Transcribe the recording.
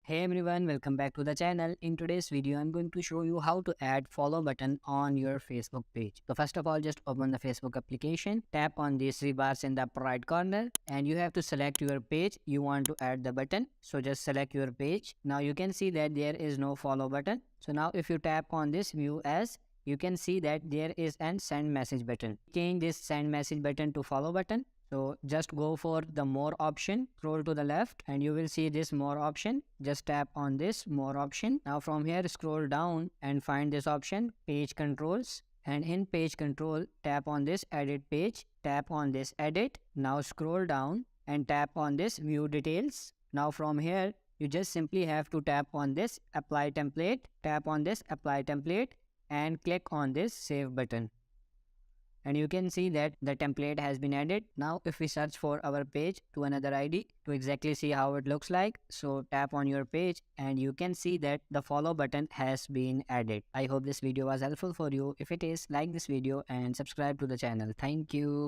Hey everyone, welcome back to the channel. In today's video, I'm going to show you how to add follow button on your Facebook page. So first of all, just open the Facebook application, tap on these three bars in the upper right corner, and you have to select your page you want to add the button. So just select your page. Now you can see that there is no follow button. So now if you tap on this view as, you can see that there is an send message button. Change this send message button to follow button. So just go for the more option, scroll to the left and you will see this more option. Just tap on this more option. Now from here scroll down and find this option page controls, and in page control tap on this edit page, tap on this edit. Now scroll down and tap on this view details. Now from here you just simply have to tap on this apply template, tap on this apply template and click on this save button. And you can see that the template has been added. Now if we search for our page to another ID to exactly see how it looks like, so tap on your page and you can see that the follow button has been added. I hope this video was helpful for you. If it is, like this video and subscribe to the channel. Thank you.